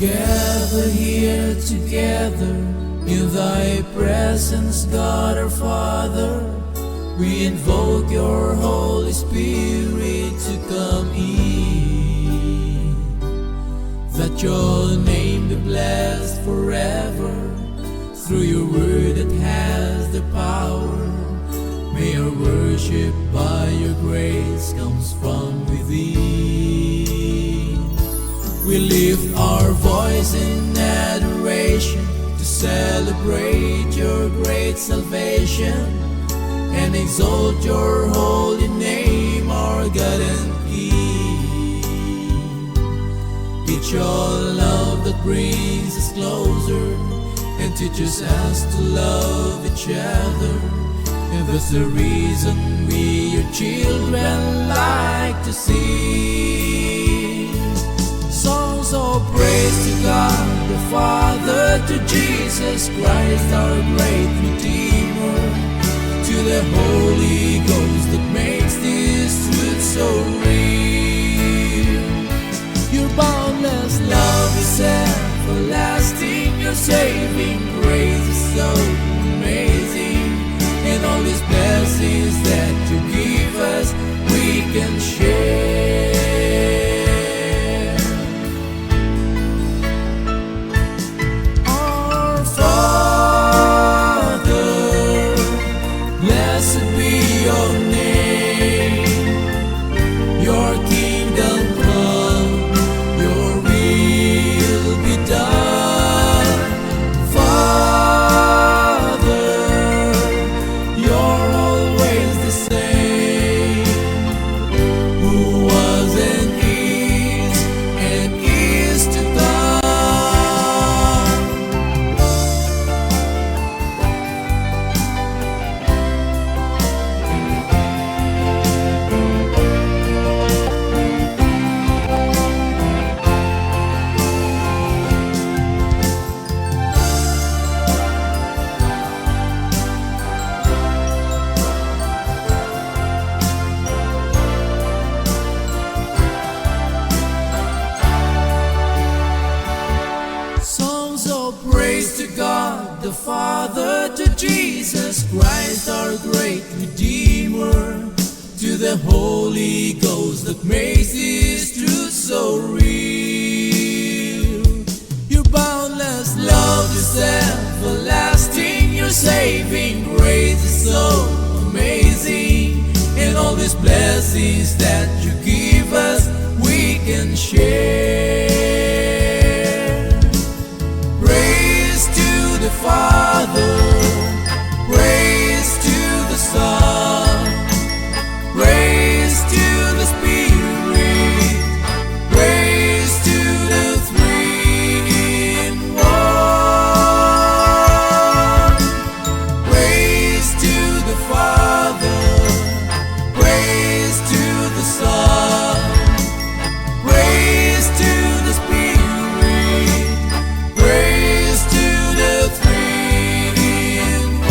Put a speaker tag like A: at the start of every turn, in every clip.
A: gather here together in thy presence, God our Father. We invoke your Holy Spirit to come in, that your name be blessed forever through your word that has the power. May our worship by your grace comes from within. We lift our voice in adoration to celebrate your great salvation and exalt your holy name, our God and King. It's your love that brings us closer and teaches us to love each other. And that's the reason we, your children, like to sing songs of praise to God the Father, to Jesus Christ, our great Redeemer, to the Holy Ghost that makes this truth so real. Your boundless love is everlasting, your saving grace is so amazing, and all these blessings that you give us, we can share. Our Father, blessed be your name. Your kingdom come, your will be done. Father, you're always the same, who was and is to come. Songs of praise to God the Father, to Jesus Christ, our great Redeemer, to the Holy Ghost that makes this truth so real. Your boundless love is everlasting, your saving grace is so amazing, and all these blessings that you give us, we can share. Praise to the Father, praise to the Son, praise to the Spirit, praise to the Three in One. Praise to the Father, praise to the Son, praise to the Spirit, praise to the Three in One.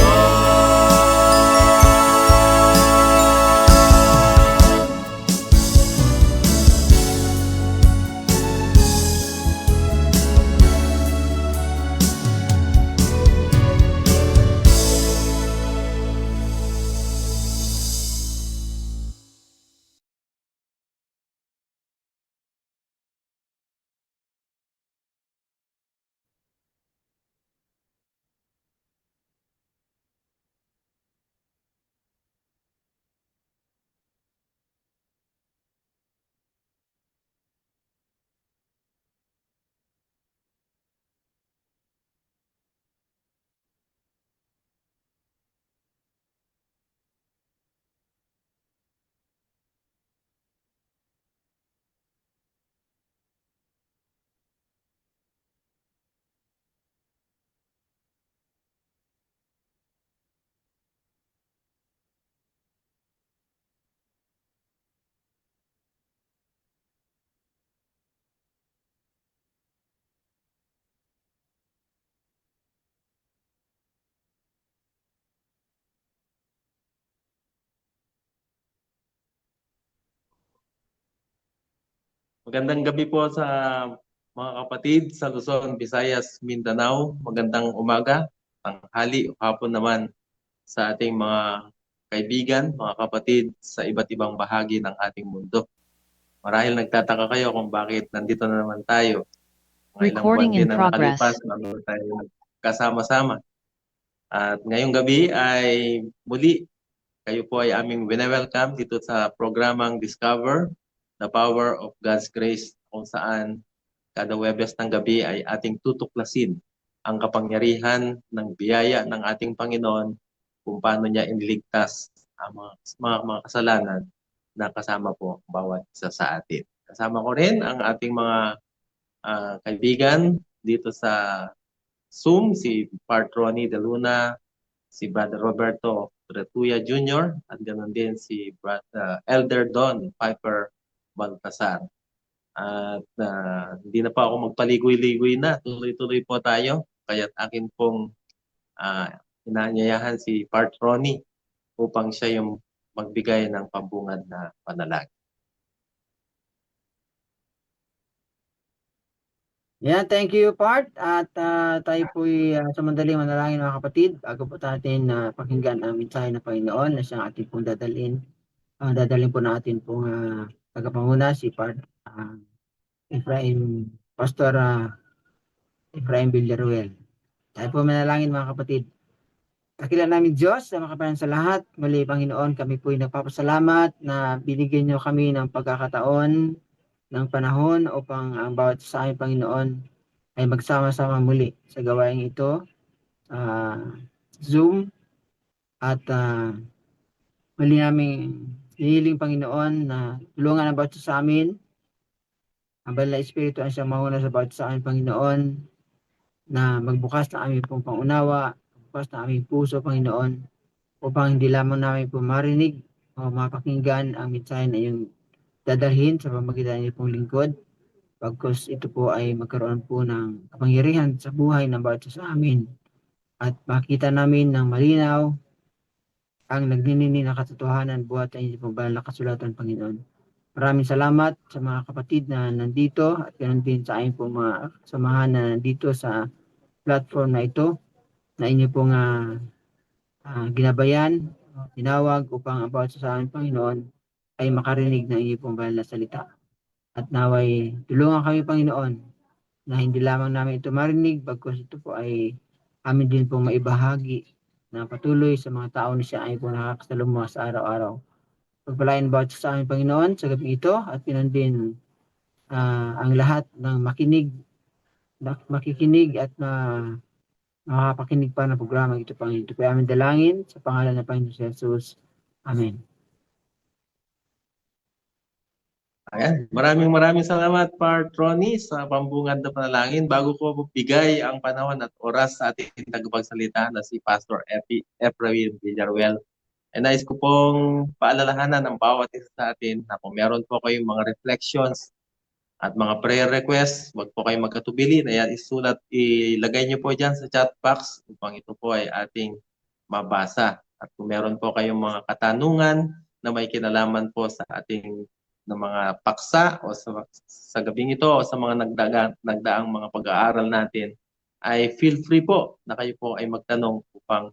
B: Magandang gabi po sa Mga kapatid sa Luzon, Visayas, Mindanao, magandang umaga, tanghali o hapon naman sa ating mga kaibigan, mga kapatid sa iba't ibang bahagi ng ating mundo. Marahil nagtataka kayo kung bakit nandito na naman tayo. Mga ilang buwan
C: Recording in
B: din na nakalipas
C: progress.
B: bago tayo kasama-sama. At ngayong gabi ay muli kayo po ay aming welcome dito sa programang Discover the Power of God's Grace, kung saan kada Webes ng gabi ay ating tutuklasin ang kapangyarihan ng biyaya ng ating Panginoon kung paano niya iniligtas ang mga kasalanan na kasama po ang bawat isa sa atin. Kasama ko rin ang ating mga kaibigan dito sa Zoom, si Part Ronnie De Luna, si Brother Roberto Retuya Jr., at ganoon din si Elder Don Piper Baltasar. At hindi na pa ako magpaligoy-ligoy na. Tuloy-tuloy po tayo. Kaya't akin pong inaanyayahan si Part Ronnie upang siya yung magbigay ng pambungad na panalangin.
D: Yeah, thank you, Part. At tayo po'y sa mandaling manalangin, mga kapatid, bago po natin pakinggan ang mensahe ng Panginoon na siyang ating pong dadalhin. Dadalhin po natin pong tagapanguna, si Part Pastor Efraim Villaruel. Tayo po manalangin, mga kapatid. Dakila namin Diyos, sa makapayan sa lahat, muli Panginoon, kami po'y nagpapasalamat na binigyan niyo kami ng pagkakataon, ng panahon upang ang bawat sa aming Panginoon ay magsama-sama muli sa gawain ito, Zoom, at muli namin hinihiling Panginoon na tulungan ang bawat sa amin, ang Banal na Espiritu ang siyang mauna sa bawat sa amin Panginoon, na magbukas ng aming pong pangunawa, magbukas ng aming puso Panginoon, upang hindi lamang namin po marinig o mapakinggan ang mensahe na iyong dadalhin sa pamagitan ng iyong pong lingkod, pagkos ito po ay magkaroon po ng kapangyarihan sa buhay ng bawat isa sa amin at makita namin ng malinaw ang nagniningning na katotohanan buhat ang inyong banal na kasulatan, Panginoon. Maraming salamat sa mga kapatid na nandito at ganoon din sa aking pong mga samahan na nandito sa platform na ito na inyo pong ginabayan, tinawag upang ang bawat sa amin, Panginoon, ay makarinig ng inyong pong banal na salita. At naway tulungan kami, Panginoon, na hindi lamang namin ito marinig, bagkus ito po ay amin din pong maibahagi na patuloy sa mga tao na siya ay po nakakasalumuha sa araw-araw. Pagpalain bawat sa amin, Panginoon, sa gabi ito at pinan din ang lahat ng makikinig at makakapakinig pa ng programa ito, Panginoon. Ito po ay aming dalangin sa pangalan ng Panginoon Jesus. Amen.
B: Ayan. Maraming salamat, Part Ronnie, sa pambungad na panalangin. Bago ko bigay ang panahon at oras sa ating tagapagsalita na si Pastor Efraim Villaruel, nais ko pong paalalahanan ng bawat isa sa atin na kung meron po kayong mga reflections at mga prayer requests, wag po kayong magkatubili. Ayan, ilagay niyo po dyan sa chat box upang ito po ay ating mabasa. At kung meron po kayong mga katanungan na may kinalaman po sa ating ng mga paksa o sa gabing ito o sa mga nagdaang mga pag-aaral natin, ay feel free po na kayo po ay magtanong upang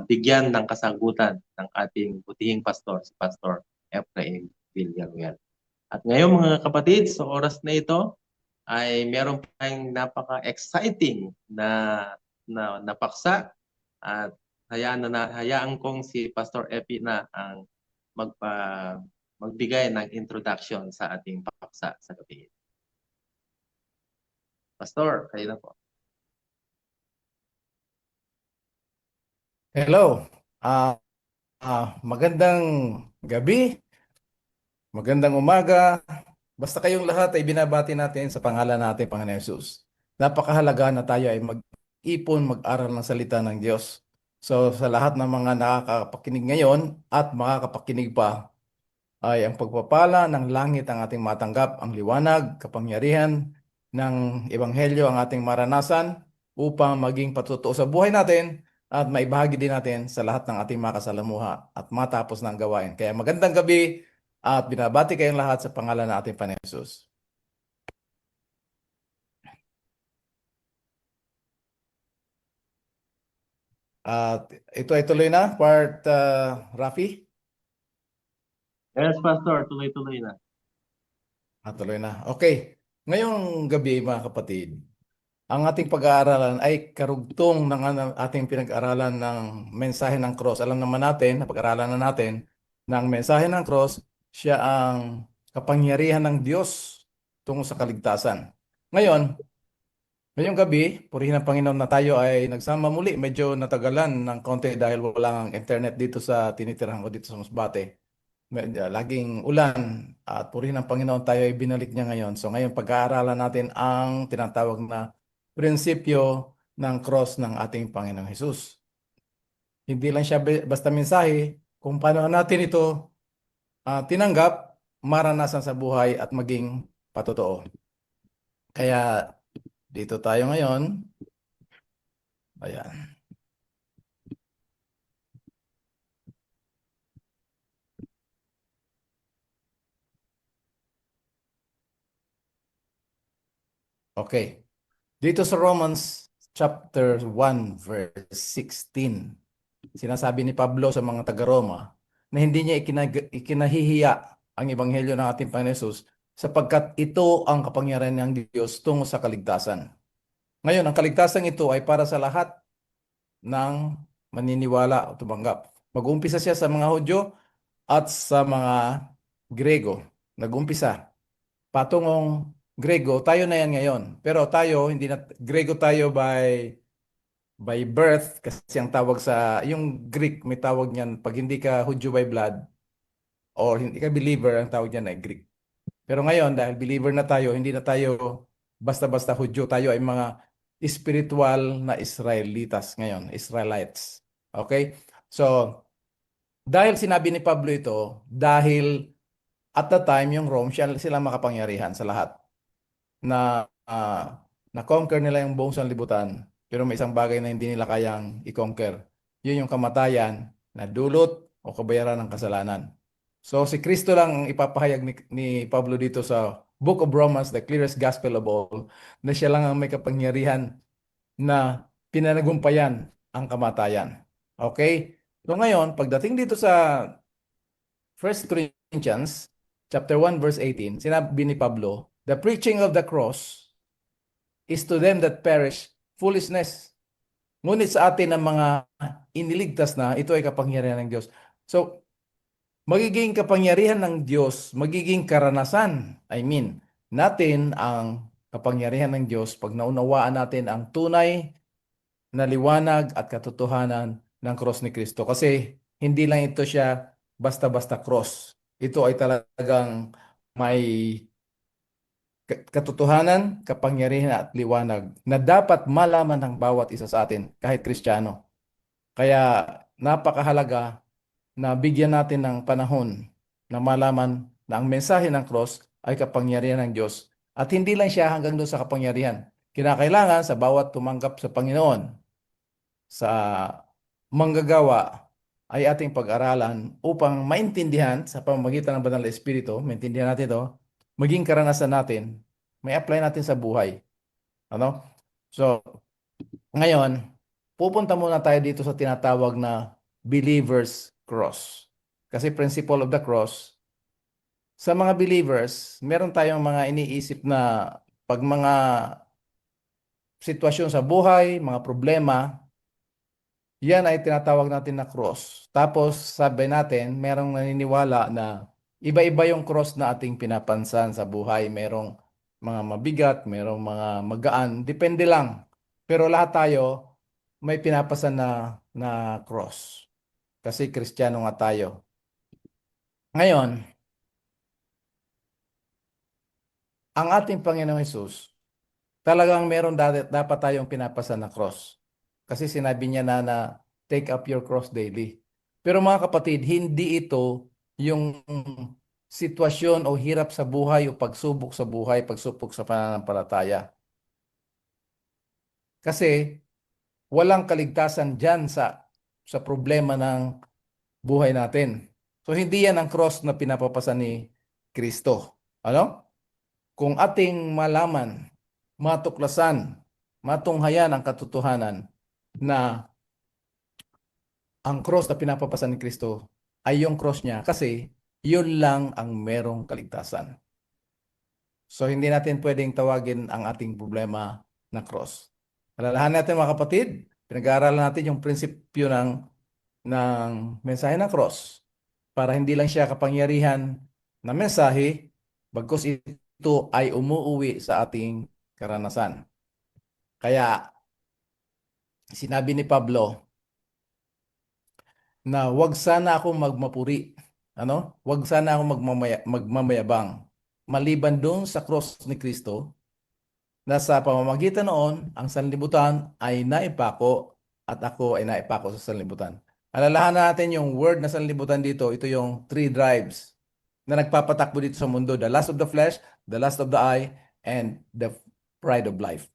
B: bigyan ng kasagutan ng ating butihing pastor, si Pastor Efraim Villaruel. At ngayon, mga kapatid, sa oras na ito ay meron tayong napaka-exciting na paksa at hayaan kong si Pastor Epi na ang magbigay ng introduction sa ating paksa sa gabi. Pastor, kayo na po.
E: Hello. Magandang gabi, magandang umaga. Basta kayong lahat ay binabati natin sa pangalan natin, Panginoon Hesus. Napakahalaga na tayo ay mag-ipon, mag-aral ng salita ng Diyos. So sa lahat ng mga nakakapakinig ngayon at makakapakinig pa, ay ang pagpapala ng langit ang ating matanggap, ang liwanag, kapangyarihan ng Ebanghelyo ang ating maranasan upang maging patutuo sa buhay natin at maibahagi din natin sa lahat ng ating mga kasalamuha at matapos ng gawain. Kaya magandang gabi at binabati kayong lahat sa pangalan ng ating Panginoon Hesus. At ito ay tuloy na, part Rafi?
B: Yes, Pastor, tuloy-tuloy na.
E: Tuloy na. Okay. Ngayong gabi, mga kapatid, ang ating pag-aaralan ay karugtong ng ating pinag-aralan ng mensahe ng cross. Alam naman natin, napag-aralan na natin, na ang mensahe ng cross, siya ang kapangyarihan ng Diyos tungo sa kaligtasan. Ngayon, ngayong gabi, purihin ng Panginoon na tayo ay nagsama muli. Medyo natagalan ng konti dahil walang internet dito sa tinitirahan ko dito sa Masbate. Laging ulan at purihin ng Panginoon tayo ay binalik niya ngayon. So ngayon pag-aaralan natin ang tinatawag na prinsipyo ng cross ng ating Panginoong Hesus. Hindi lang siya basta mensahe, kung paano natin ito tinanggap, maranasan sa buhay at maging patotoo. Kaya dito tayo ngayon. Ayan. Okay. Dito sa Romans chapter 1 verse 16, sinasabi ni Pablo sa mga taga-Roma na hindi niya ikinahihiya ang ebanghelyo ng ating Panginoon Hesus sapagkat ito ang kapangyarihan ng Diyos tungo sa kaligtasan. Ngayon, ang kaligtasan ito ay para sa lahat ng maniniwala o tumanggap. Mag-umpisa siya sa mga Hudyo at sa mga Grego. Nag-umpisa. Patungong Grego, tayo na yan ngayon. Pero tayo, hindi na Grego tayo by birth, kasi ang tawag sa, yung Greek, may tawag niyan, pag hindi ka Hudyo by blood, or hindi ka believer, ang tawag niyan ay Greek. Pero ngayon, dahil believer na tayo, hindi na tayo basta-basta Hudyo, tayo ay mga spiritual na Israelitas ngayon, Israelites. Okay? So, dahil sinabi ni Pablo ito, dahil at the time, yung Rome, sila makapangyarihan sa lahat na na-conquer nila yung buong sanlibutan, pero may isang bagay na hindi nila kayang i-conquer. Yun yung kamatayan na dulot o kabayaran ng kasalanan. So si Kristo lang ang ipapahayag ni Pablo dito sa Book of Romans, the clearest gospel of all, na siya lang ang may kapangyarihan na pinanagumpayan ang kamatayan. Okay? So ngayon, pagdating dito sa 1 Corinthians chapter 1 verse 18, sinabi ni Pablo, the preaching of the cross is to them that perish foolishness. Ngunit sa atin ng mga iniligtas na, ito ay kapangyarihan ng Diyos. So, magiging kapangyarihan ng Diyos, magiging karanasan, natin ang kapangyarihan ng Diyos pag naunawaan natin ang tunay na liwanag at katotohanan ng cross ni Kristo. Kasi hindi lang ito siya basta-basta cross. Ito ay talagang may katotohanan, kapangyarihan at liwanag na dapat malaman ng bawat isa sa atin, kahit Kristiyano. Kaya napakahalaga na bigyan natin ng panahon na malaman na ang mensahe ng cross ay kapangyarihan ng Diyos. At hindi lang siya hanggang doon sa kapangyarihan. Kinakailangan sa bawat tumanggap sa Panginoon, sa manggagawa, ay ating pag-aralan upang maintindihan sa pamamagitan ng Banal na Espiritu, maintindihan natin ito, maging karanasan natin, may apply natin sa buhay. Ano? So, ngayon, pupunta muna tayo dito sa tinatawag na believer's cross. Kasi principle of the cross, sa mga believers, meron tayong mga iniisip na pag mga sitwasyon sa buhay, mga problema, yan ay tinatawag natin na cross. Tapos sabi natin, merong naniniwala na iba-iba yung cross na ating pinapansan sa buhay. Merong mga mabigat, merong mga magaan. Depende lang. Pero lahat tayo may pinapasan na cross. Kasi Kristiyano nga tayo. Ngayon, ang ating Panginoong Hesus, talagang meron dapat tayong pinapasan na cross. Kasi sinabi niya na take up your cross daily. Pero mga kapatid, hindi ito yung sitwasyon o hirap sa buhay o pagsubok sa buhay, pagsubok sa pananampalataya. Kasi walang kaligtasan dyan sa problema ng buhay natin. So hindi yan ang cross na pinapapasa ni Kristo. Ano? Kung ating malaman, matuklasan, matunghayan ang katotohanan na ang cross na pinapapasa ni Kristo ay yung cross niya kasi yun lang ang merong kaligtasan. So hindi natin pwedeng tawagin ang ating problema na cross. Alalahanin natin mga kapatid, pinag-aaralan natin yung prinsipyo ng mensahe ng cross para hindi lang siya kapangyarihan na mensahe, bagkus ito ay umuuwi sa ating karanasan. Kaya sinabi ni Pablo na wag sana akong magmapuri. Ano? Wag sana akong magmamayabang. Maliban doon sa cross ni Kristo, na sa pamamagitan noon, ang sanlibutan ay naipako at ako ay naipako sa sanlibutan. Alalahanan natin yung word na sanlibutan dito, ito yung three drives na nagpapatakbo dito sa mundo. The lust of the flesh, the lust of the eye, and the pride of life.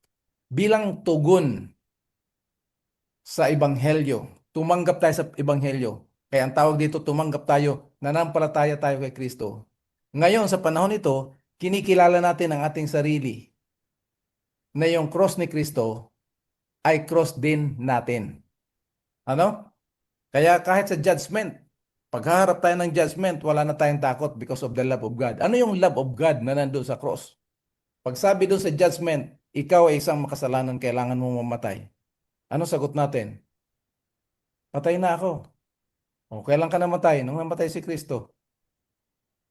E: Bilang tugon sa Ebanghelyo, tumanggap tayo sa Ebanghelyo. Kaya ang tawag dito, tumanggap tayo, nanampalataya tayo kay Kristo. Ngayon, sa panahon ito, kinikilala natin ang ating sarili na yung cross ni Kristo ay cross din natin. Ano? Kaya kahit sa judgment, paghaharap tayo ng judgment, wala na tayong takot because of the love of God. Ano yung love of God na nandun sa cross? Pag sabi doon sa judgment, ikaw ay isang makasalanan, kailangan mong mamatay. Ano sagot natin? Patay na ako. O, kailan ka namatay? Nung namatay si Kristo.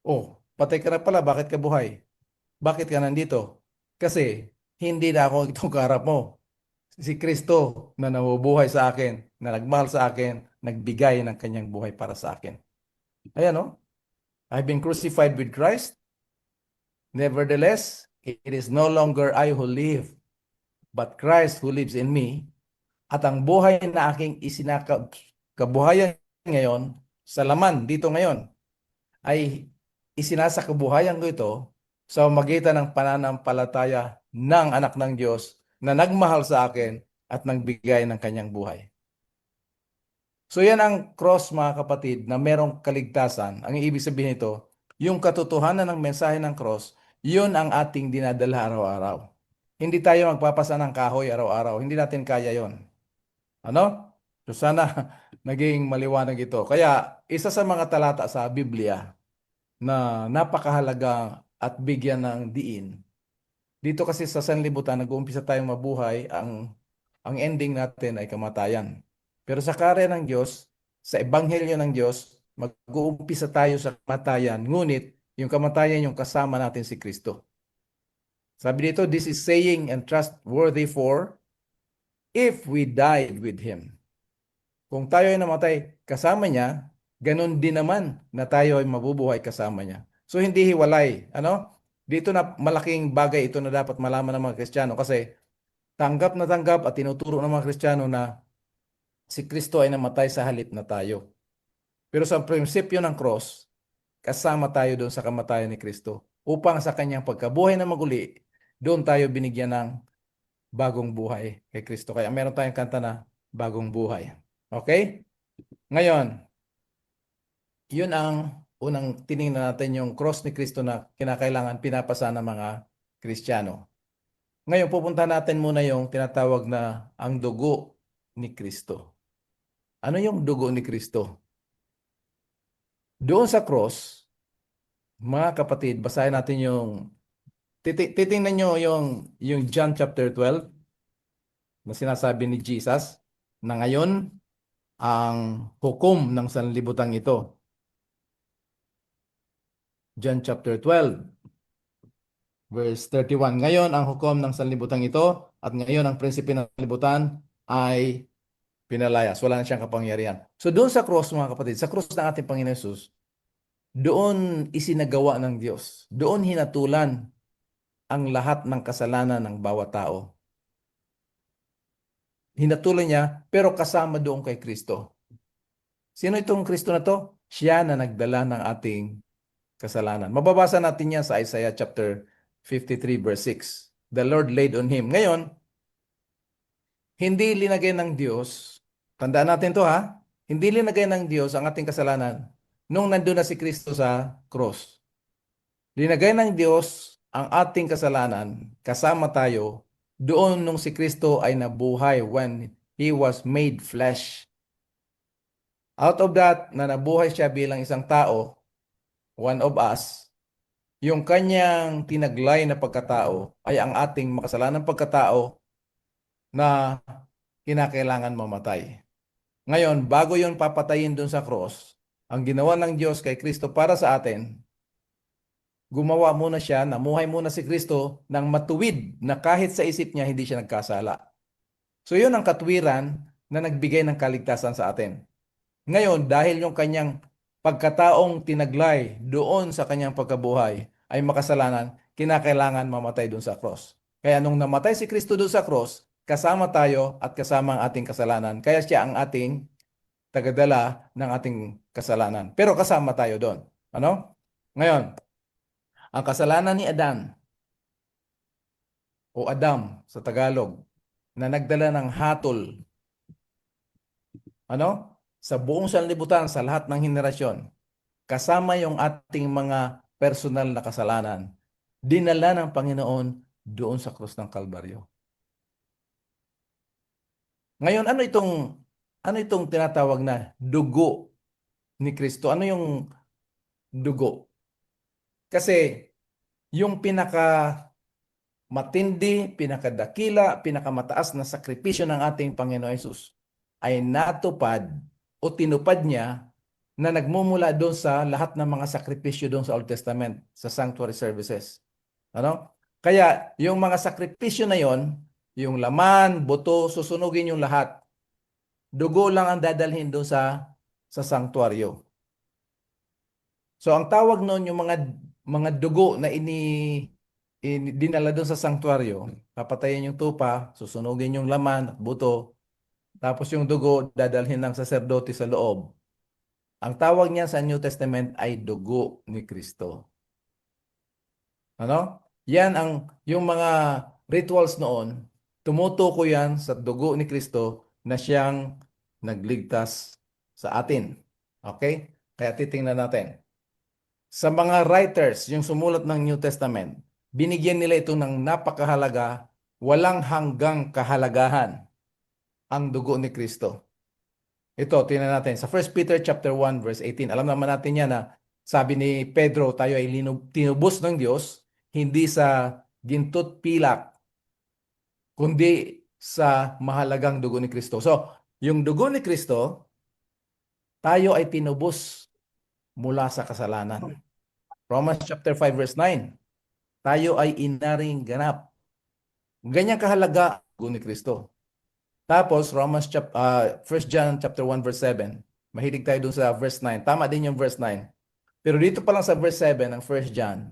E: O, patay ka na pala, bakit ka buhay? Bakit ka nandito? Kasi hindi na ako itong kaharap mo. Si Kristo na nabubuhay sa akin, na nagmahal sa akin, nagbigay ng kanyang buhay para sa akin. Ayan, no? I've been crucified with Christ. Nevertheless, it is no longer I who live, but Christ who lives in me. At ang buhay na aking kabuhayan ngayon, sa laman dito ngayon, ay isinasakabuhayan ko ito sa magitan ng pananampalataya ng anak ng Diyos na nagmahal sa akin at nagbigay ng kanyang buhay. So yan ang cross, mga kapatid, na merong kaligtasan. Ang ibig sabihin nito, yung katotohanan ng mensahe ng cross, yun ang ating dinadala araw-araw. Hindi tayo magpapasa ng kahoy araw-araw. Hindi natin kaya yon. Ano? So sana naging maliwanag ito. Kaya isa sa mga talata sa Biblia na napakahalaga at bigyan ng diin. Dito kasi sa sanlibutan, nag-uumpisa tayong mabuhay, ang ending natin ay kamatayan. Pero sa karya ng Diyos, sa ebanghelyo ng Diyos, mag-uumpisa tayo sa kamatayan. Ngunit, yung kamatayan yung kasama natin si Kristo. Sabi dito, this is saying and trustworthy for if we died with Him. Kung tayo ay namatay kasama niya, ganun din naman na tayo ay mabubuhay kasama niya. So hindi hiwalay. Ano? Dito na malaking bagay ito na dapat malaman ng mga Kristiyano kasi tanggap na tanggap at tinuturo ng mga Kristiyano na si Kristo ay namatay sa halip na tayo. Pero sa prinsipyo ng cross, kasama tayo doon sa kamatayan ni Kristo upang sa kanyang pagkabuhay na maguli, doon tayo binigyan ng bagong buhay kay Kristo. Kaya meron tayong kanta na bagong buhay. Okay? Ngayon, yun ang unang tiningnan natin, yung cross ni Kristo na kinakailangan pinapasa ng mga Kristiyano. Ngayon, pupunta natin muna yung tinatawag na ang dugo ni Kristo. Ano yung dugo ni Kristo? Doon sa cross, mga kapatid, basahin natin yung titingnan nyo yung John chapter 12 na sinasabi ni Jesus na ngayon ang hukom ng sanlibutan ito. John chapter 12 verse 31. Ngayon ang hukom ng sanlibutan ito at ngayon ang prinsipe ng sanlibutan ay pinalayas. Wala na siyang kapangyarihan. So doon sa cross, mga kapatid, sa cross ng ating Panginoon Jesus, doon isinagawa ng Diyos. Doon hinatulan ang lahat ng kasalanan ng bawat tao. Hinatulan niya, pero kasama doon kay Kristo. Sino itong Kristo na to? Siya na nagdala ng ating kasalanan. Mababasa natin yan sa Isaiah chapter 53 verse 6. The Lord laid on Him. Ngayon, hindi linagay ng Diyos, tandaan natin to ha, hindi linagay ng Diyos ang ating kasalanan nung nandun na si Kristo sa cross. Linagay ng Diyos ang ating kasalanan, kasama tayo, doon nung si Kristo ay nabuhay when He was made flesh. Out of that, na nabuhay siya bilang isang tao, one of us, yung kanyang tinaglay na pagkatao ay ang ating makasalanang pagkatao na kinakailangan mamatay. Ngayon, bago yon papatayin dun sa cross, ang ginawa ng Diyos kay Kristo para sa atin, gumawa muna siya, namuhay muna si Kristo ng matuwid na kahit sa isip niya hindi siya nagkasala. So yun ang katwiran na nagbigay ng kaligtasan sa atin. Ngayon, dahil yung kanyang pagkataong tinaglay doon sa kanyang pagkabuhay ay makasalanan, kinakailangan mamatay doon sa cross. Kaya nung namatay si Kristo doon sa cross, kasama tayo at kasama ang ating kasalanan. Kaya siya ang ating tagadala ng ating kasalanan. Pero kasama tayo doon. Ano? Ngayon, ang kasalanan ni Adan o Adam sa Tagalog na nagdala ng hatol, ano? Sa buong sanlibutan, sa lahat ng henerasyon, kasama yung ating mga personal na kasalanan, dinala ng Panginoon doon sa krus ng Kalbaryo. Ngayon, ano itong tinatawag na dugo ni Kristo? Ano yung dugo? Kasi yung matindi, pinakadakila, pinakamataas na sakripisyo ng ating Panginoon Hesus ay natupad o tinupad niya na nagmumula doon sa lahat ng mga sakripisyo doon sa Old Testament, sa sanctuary services. Ano? Kaya yung mga sakripisyo na yon, yung laman, buto, susunugin yung lahat. Dugo lang ang dadalhin doon sa sanctuaryo. So ang tawag noon yung mga dugo na dinala doon sa sanctuaryo, papatayin yung tupa, susunugin yung laman at buto, tapos yung dugo dadalhin ng saserdote sa loob. Ang tawag niya sa New Testament ay dugo ni Kristo. Ano? Yung mga rituals noon, tumutuko yan sa dugo ni Kristo na siyang nagligtas sa atin. Okay? Kaya titingnan natin. Sa mga writers, yung sumulat ng New Testament, binigyan nila ito ng napakahalaga, walang hanggang kahalagahan, ang dugo ni Kristo. Ito, tingnan natin. Sa 1 Peter chapter 1, verse 18, alam naman natin yan na sabi ni Pedro, tayo ay tinubos ng Diyos, hindi sa gintot pilak, kundi sa mahalagang dugo ni Kristo. So, yung dugo ni Kristo, tayo ay tinubos mula sa kasalanan. Romans chapter 5, verse 9, tayo ay inaring ganap. Ganyan kahalaga ang dugo ni Kristo. Tapos, 1 John chapter 1, verse 7, mahilig tayo dun sa verse 9. Tama din yung verse 9. Pero dito pa lang sa verse 7 ng 1 John,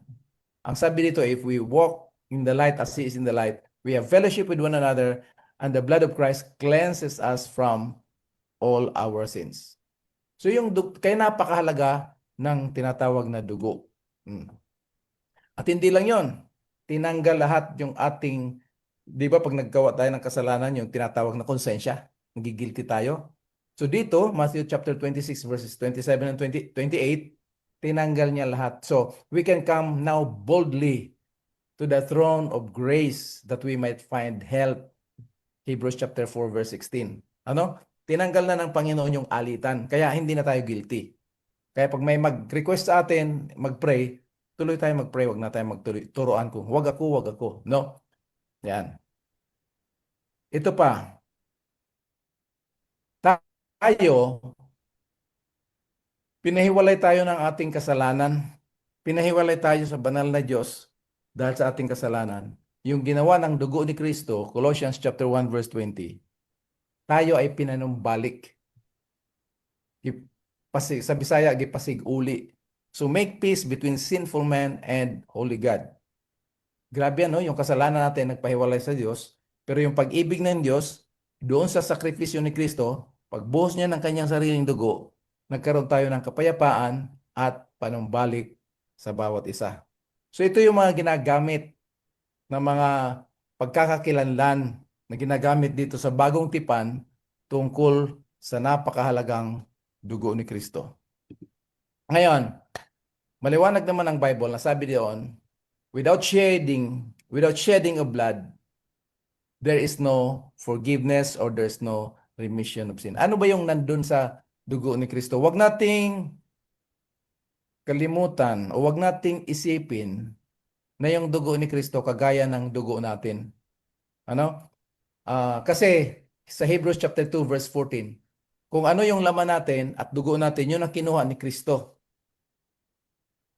E: ang sabi dito, if we walk in the light as He is in the light, we have fellowship with one another, and the blood of Christ cleanses us from all our sins. So kaya napakahalaga ng tinatawag na dugo. At hindi lang yon, tinanggal lahat yung ating, di ba pag naggawa tayo ng kasalanan, yung tinatawag na konsensya, nagigilty tayo. So dito, Matthew chapter 26 verses 27 and 28, tinanggal niya lahat. So we can come now boldly to the throne of grace that we might find help. Hebrews chapter 4 verse 16. Ano? Tinanggal na ng Panginoon yung alitan. Kaya hindi na tayo guilty. Kaya pag may mag-request sa atin, mag-pray, tuloy tayo mag-pray. Huwag na tayo magturuan ko. Huwag ako. No? Yan. Ito pa. Tayo, pinahiwalay tayo ng ating kasalanan. Pinahiwalay tayo sa banal na Diyos dahil sa ating kasalanan. Yung ginawa ng dugo ni Kristo, Colossians chapter 1 verse 20, tayo ay pinanumbalik. Sa Bisaya, gipasig-uli. So make peace between sinful man and holy God. Grabe ano, yung kasalanan natin nagpahiwalay sa Diyos, pero yung pag-ibig ng Diyos, doon sa sakripisyo ni Kristo, pagbuhos niya ng kanyang sariling dugo, nagkaroon tayo ng kapayapaan at panumbalik sa bawat isa. So ito yung mga ginagamit ng mga pagkakakilanlan na ginagamit dito sa bagong tipan tungkol sa napakahalagang dugo ni Kristo. Ngayon, maliwanag naman ang Bible na sabi doon, without shedding of blood, there is no forgiveness or there's no remission of sin. Ano ba yung nandun sa dugo ni Kristo. Huwag nating kalimutan o huwag nating isipin na yung dugo ni Kristo kagaya ng dugo natin. Ano? Kasi sa Hebrews chapter 2 verse 14, kung ano yung laman natin at dugo natin, yun ang kinuha ni Kristo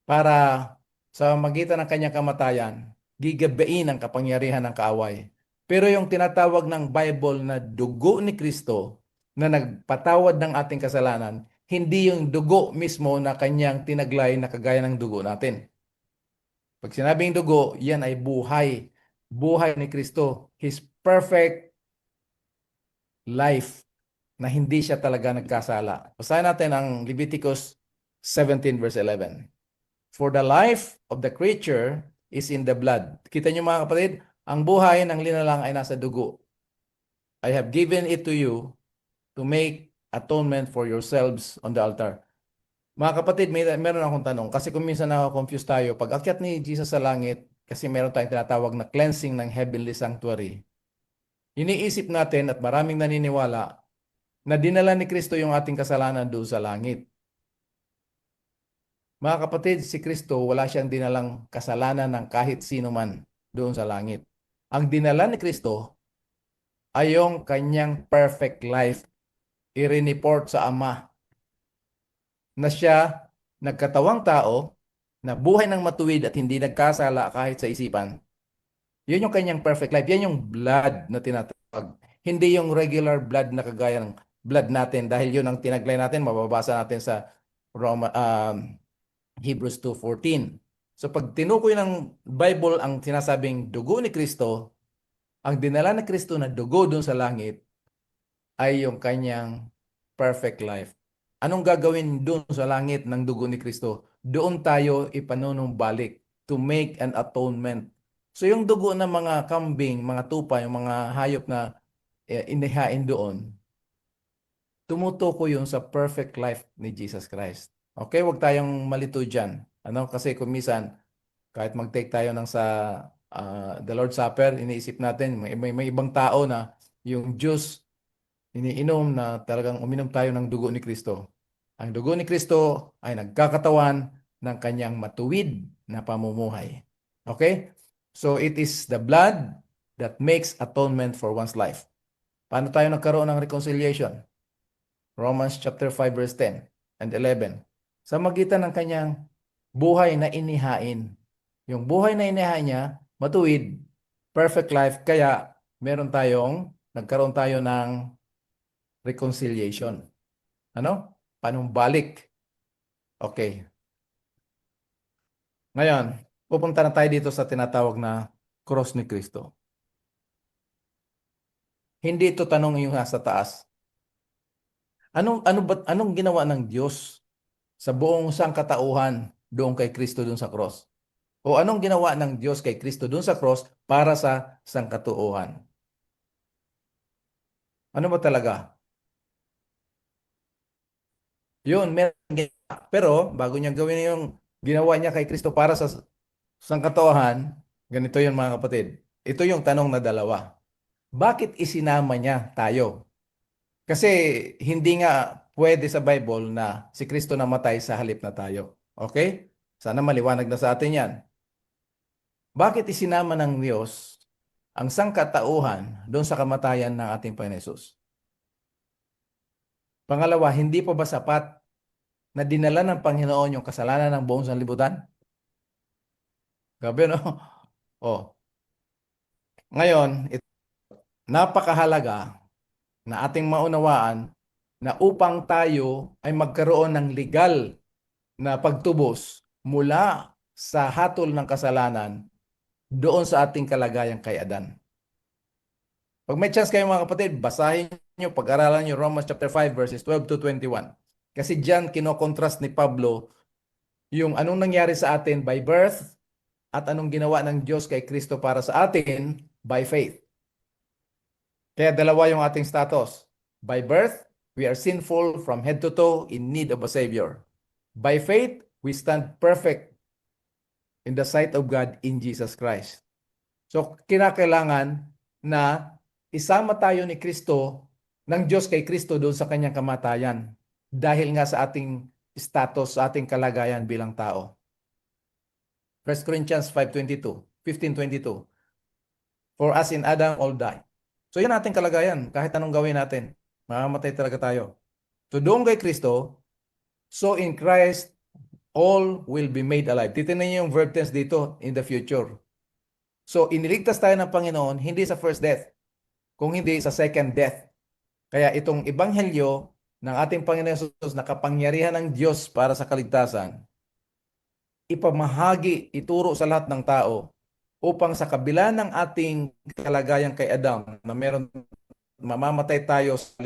E: para sa magitan ng kanyang kamatayan, gigabain ang kapangyarihan ng kaaway. Pero yung tinatawag ng Bible na dugo ni Kristo na nagpatawad ng ating kasalanan, hindi yung dugo mismo na kanyang tinaglay na kagaya ng dugo natin. Pag sinabing dugo, yan ay buhay. Buhay ni Kristo. His perfect life na hindi siya talaga nagkasala. Basahin natin ang Leviticus 17 verse 11. For the life of the creature is in the blood. Kita niyo mga kapatid, ang buhay ng linalang ay nasa dugo. I have given it to you to make atonement for yourselves on the altar. Mga kapatid, meron akong tanong. Kasi kung minsan confused tayo, pag akyat ni Jesus sa langit, kasi meron tayong tinatawag na cleansing ng heavenly sanctuary. Iniisip natin at maraming naniniwala na dinala ni Kristo yung ating kasalanan doon sa langit. Mga kapatid, si Kristo wala siyang dinalang kasalanan ng kahit sino man doon sa langit. Ang dinala ni Kristo ay yung kanyang perfect life. I-report sa Ama na siya nagkatawang tao na buhay ng matuwid at hindi nagkasala kahit sa isipan. Yun yung kanyang perfect life. Yan yung blood na tinatawag. Hindi yung regular blood na kagaya ng blood natin dahil yun ang tinaglay natin. Mababasa natin sa Hebrews 2:14. So pag tinukoy ng Bible ang sinasabing dugo ni Kristo, ang dinala ni Kristo na dugo doon sa langit ay yung kanyang perfect life. Anong gagawin doon sa langit ng dugo ni Kristo? Doon tayo ipanunumbalik to make an atonement. So yung dugo ng mga kambing, mga tupa, yung mga hayop na inihain doon, tumutukoy yun sa perfect life ni Jesus Christ. Okay, wag tayong malito dyan. Kasi kung minsan, kahit mag-take tayo ng sa the Lord's Supper, iniisip natin, may ibang tao na yung juice, iniinom na talagang uminom tayo ng dugo ni Kristo. Ang dugo ni Kristo ay nagkakatawan ng kanyang matuwid na pamumuhay. Okay? So it is the blood that makes atonement for one's life. Paano tayo nagkaroon ng reconciliation? Romans chapter 5 verse 10 and 11. Sa magitan ng kanyang buhay na inihain. Yung buhay na inihain niya, matuwid, perfect life, kaya nagkaroon tayo ng reconciliation. Panumbalik. Okay. Ngayon, pupunta na tayo dito sa tinatawag na cross ni Kristo. Hindi ito tanong yung nasa taas. Anong ginawa ng Diyos sa buong sangkatauhan doon kay Kristo doon sa cross? O anong ginawa ng Diyos kay Kristo doon sa cross para sa sangkatauhan? Ano ba talaga? Yun, meron ginawa. Pero bago niya gawin yung ginawa niya kay Kristo para sa sangkatauhan, ganito yun mga kapatid. Ito yung tanong na dalawa. Bakit isinama niya tayo? Kasi hindi nga pwede sa Bible na si Kristo namatay sa halip na tayo. Okay? Sana maliwanag na sa atin yan. Bakit isinama ng Diyos ang sangkatauhan doon sa kamatayan ng ating Panginoon Hesus? Pangalawa, hindi pa ba sapat na dinala ng Panginoon yung kasalanan ng buong sanlibutan? Gabi, no? Ngayon, napakahalaga na ating maunawaan na upang tayo ay magkaroon ng legal na pagtubos mula sa hatol ng kasalanan doon sa ating kalagayang kay Adan. Pag may chance kayo mga kapatid, basahin nyo, pag-aralan nyo Romans chapter 5 verses 12 to 21. Kasi diyan kinokontrast ni Pablo yung anong nangyari sa atin by birth at anong ginawa ng Diyos kay Kristo para sa atin by faith. Kaya dalawa yung ating status. By birth, we are sinful from head to toe in need of a Savior. By faith, we stand perfect in the sight of God in Jesus Christ. So, kinakailangan na isama tayo ni Kristo, ng Diyos kay Kristo doon sa kanyang kamatayan. dahil nga sa ating status, sa ating kalagayan bilang tao. 1 Corinthians 5:22, 15:22. For as in Adam all die. So yan ating kalagayan. Kahit anong gawin natin, mamamatay talaga tayo. So doon kay Kristo, so in Christ, all will be made alive. Titignan niyo yung verb tense dito, in the future. So iniligtas tayo ng Panginoon, hindi sa first death, kung hindi sa second death. Kaya itong ebanghelyo ng ating Panginoon Jesus na kapangyarihan ng Diyos para sa kaligtasan, ipamahagi, ituro sa lahat ng tao upang sa kabila ng ating kalagayan kay Adam na meron mamamatay tayo sa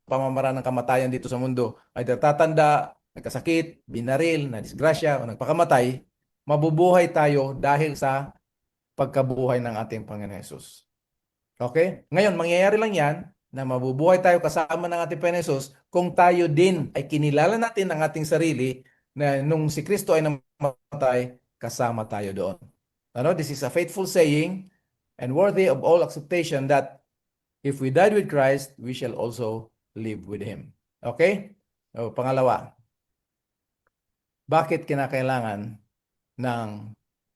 E: pamamaraan ng kamatayan dito sa mundo, ay natatanda, nagkasakit, binaril, na disgrasya o nagpakamatay, mabubuhay tayo dahil sa pagkabuhay ng ating Panginoon Jesus. Okay? Ngayon, mangyayari lang yan na mabubuhay tayo kasama ng ating Panginoon Jesus kung tayo din ay kinilala natin ang ating sarili na nung si Kristo ay namatay, kasama tayo doon. Ano? This is a faithful saying and worthy of all acceptation that if we died with Christ, we shall also live with Him. Okay? O, pangalawa, bakit kinakailangan ng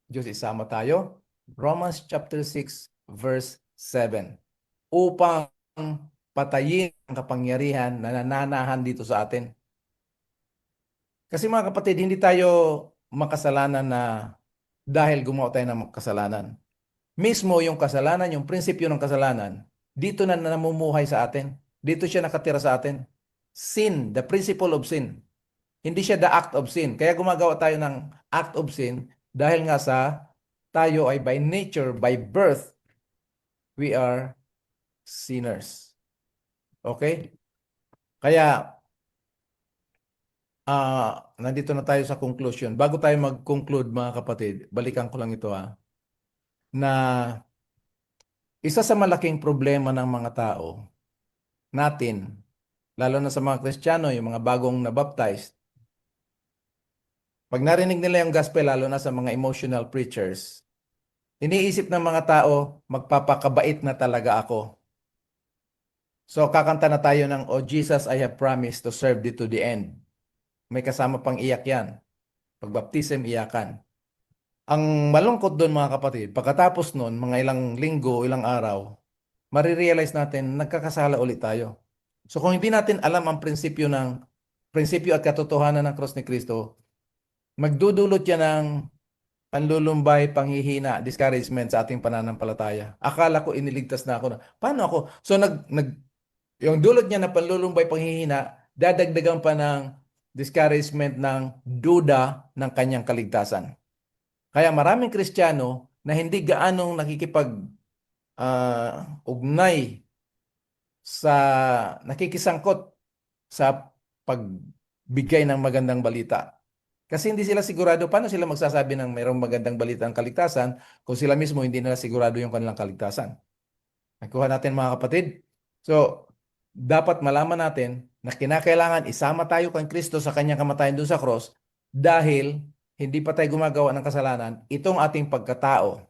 E: Diyos isama tayo? Romans chapter 6 verse 7. Upang patayin ang kapangyarihan na nananahan dito sa atin. Kasi mga kapatid, hindi tayo makasalanan na dahil gumawa tayo ng kasalanan. Mismo yung kasalanan, yung prinsipyo ng kasalanan, dito na namumuhay sa atin. Dito siya nakatira sa atin. Sin, the principle of sin. Hindi siya the act of sin. Kaya gumagawa tayo ng act of sin dahil nga sa tayo ay by nature, by birth, we are sinners. Okay? Kaya, nandito na tayo sa conclusion. Bago tayo mag-conclude, mga kapatid, balikan ko lang ito na isa sa malaking problema ng mga tao natin, lalo na sa mga Kristiyano, yung mga bagong nabaptized, pag narinig nila yung gospel, lalo na sa mga emotional preachers, iniisip ng mga tao, magpapakabait na talaga ako. So, kakanta na tayo ng, Oh Jesus, I have promised to serve thee to the end. May kasama pang iyak yan. Pag baptism, iyakan. Ang malungkot doon, mga kapatid, pagkatapos noon, mga ilang linggo, ilang araw, marirealize natin, nagkakasala ulit tayo. So, kung hindi natin alam ang prinsipyo at katotohanan ng cross ni Kristo, magdudulot yan ng panlulumbay, panghihina, discouragement sa ating pananampalataya. Akala ko iniligtas na ako. Paano ako? So, yung dulot niya na panlulumbay, panghihina, dadagdagan pa ng discouragement ng duda ng kanyang kaligtasan. Kaya maraming Kristiyano na hindi gaanong ugnay sa nakikisangkot sa pagbigay ng magandang balita. Kasi hindi sila sigurado, paano sila magsasabi ng mayroong magandang balita ng kaligtasan kung sila mismo hindi nila sigurado yung kanilang kaligtasan. Nakuha natin, mga kapatid. So, dapat malaman natin na kinakailangan isama tayo kay Kristo sa kanyang kamatayan doon sa cross dahil hindi pa tayo gumagawa ng kasalanan, itong ating pagkatao,